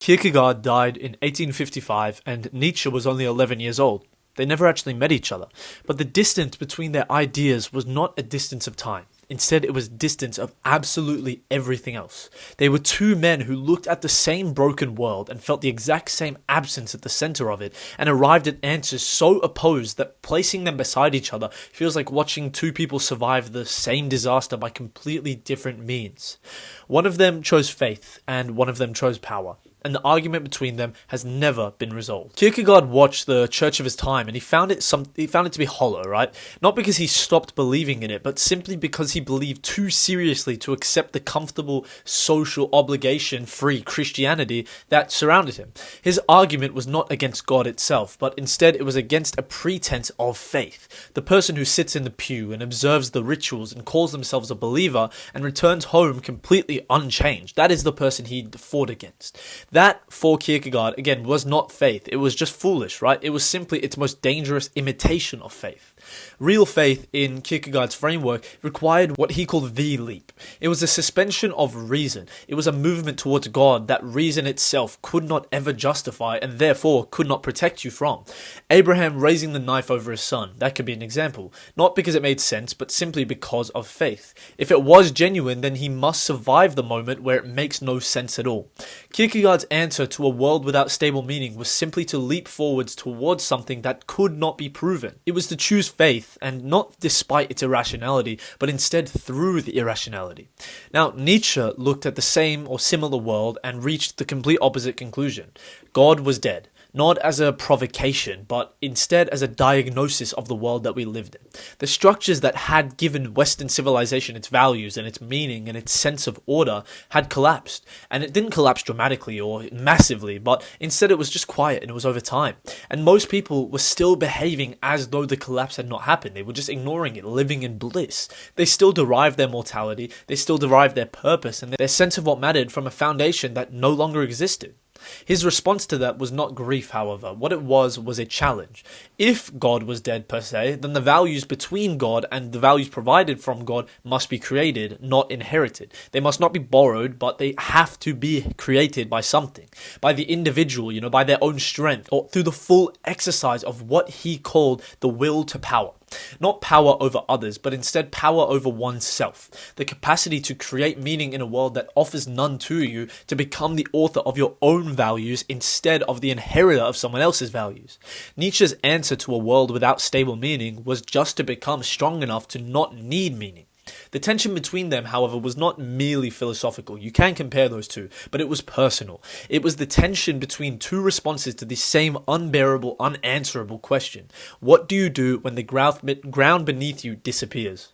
Kierkegaard died in 1855 and Nietzsche was only 11 years old. They never actually met each other, but the distance between their ideas was not a distance of time. Instead, it was distance of absolutely everything else. They were two men who looked at the same broken world and felt the exact same absence at the center of it, and arrived at answers so opposed that placing them beside each other feels like watching two people survive the same disaster by completely different means. One of them chose faith, and one of them chose power. And the argument between them has never been resolved. Kierkegaard watched the church of his time and he found it to be hollow, right? Not because he stopped believing in it, but simply because he believed too seriously to accept the comfortable, social, obligation-free Christianity that surrounded him. His argument was not against God itself, but instead it was against a pretense of faith. The person who sits in the pew and observes the rituals and calls themselves a believer and returns home completely unchanged. That is the person he fought against. That, for Kierkegaard, again, was not faith. It was just foolish, right? It was simply its most dangerous imitation of faith. Real faith, in Kierkegaard's framework, required what he called the leap. It was a suspension of reason. It was a movement towards God that reason itself could not ever justify and therefore could not protect you from. Abraham raising the knife over his son, that could be an example. Not because it made sense, but simply because of faith. If it was genuine, then he must survive the moment where it makes no sense at all. Kierkegaard's answer to a world without stable meaning was simply to leap forwards towards something that could not be proven. It was to choose faith, and not despite its irrationality, but instead through the irrationality. Now, Nietzsche looked at the same or similar world and reached the complete opposite conclusion. God was dead. Not as a provocation, but instead as a diagnosis of the world that we lived in. The structures that had given Western civilization its values and its meaning and its sense of order had collapsed. And it didn't collapse dramatically or massively, but instead it was just quiet and it was over time. And most people were still behaving as though the collapse had not happened. They were just ignoring it, living in bliss. They still derived their mortality, they still derived their purpose and their sense of what mattered from a foundation that no longer existed. His response to that was not grief, however. What it was a challenge. If God was dead per se, then the values between God and the values provided from God must be created, not inherited. They must not be borrowed, but they have to be created by something. By the individual, by their own strength, or through the full exercise of what he called the will to power. Not power over others, but instead power over oneself. The capacity to create meaning in a world that offers none to you, to become the author of your own values instead of the inheritor of someone else's values. Nietzsche's answer to a world without stable meaning was just to become strong enough to not need meaning. The tension between them, however, was not merely philosophical. You can compare those two, but it was personal. It was the tension between two responses to the same unbearable, unanswerable question. What do you do when the ground beneath you disappears?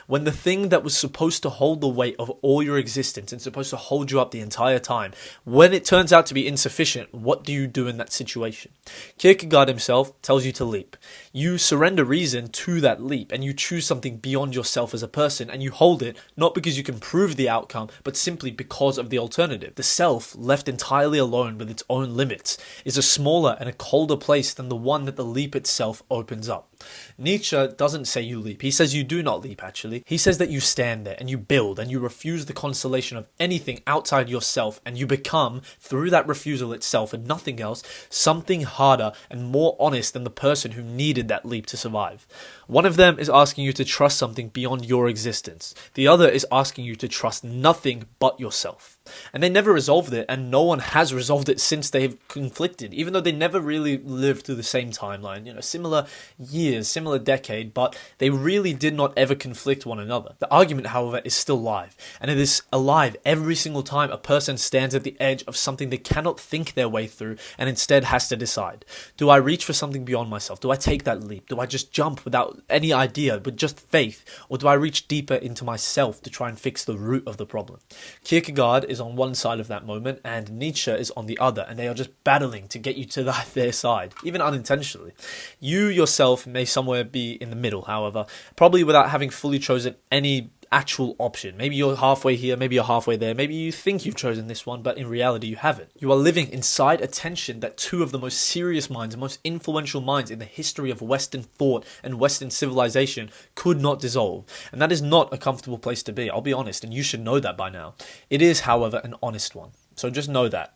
When the thing that was supposed to hold the weight of all your existence and supposed to hold you up the entire time, when it turns out to be insufficient, what do you do in that situation? Kierkegaard himself tells you to leap. You surrender reason to that leap and you choose something beyond yourself as a person and you hold it not because you can prove the outcome, but simply because of the alternative. The self, left entirely alone with its own limits, is a smaller and a colder place than the one that the leap itself opens up. Nietzsche doesn't say you leap. He says you do not leap, actually. He says that you stand there and you build and you refuse the consolation of anything outside yourself and you become, through that refusal itself and nothing else, something harder and more honest than the person who needed that leap to survive. One of them is asking you to trust something beyond your existence. The other is asking you to trust nothing but yourself. And they never resolved it, and no one has resolved it since they've conflicted, even though they never really lived through the same timeline, similar years, similar decade, but they really did not ever conflict one another. The argument, however, is still live, and it is alive every single time a person stands at the edge of something they cannot think their way through and instead has to decide. Do I reach for something beyond myself? Do I take that leap? Do I just jump without any idea, but just faith? Or do I reach deeper into myself to try and fix the root of the problem? Kierkegaard is on one side of that moment and Nietzsche is on the other, and they are just battling to get you to their side, even unintentionally. You yourself may somewhere be in the middle, however, probably without having fully chosen any actual option. Maybe you're halfway here, maybe you're halfway there, maybe you think you've chosen this one, but in reality you haven't. You are living inside a tension that two of the most serious minds, most influential minds in the history of Western thought and Western civilization could not dissolve. And that is not a comfortable place to be, I'll be honest, and you should know that by now. It is, however, an honest one. So just know that.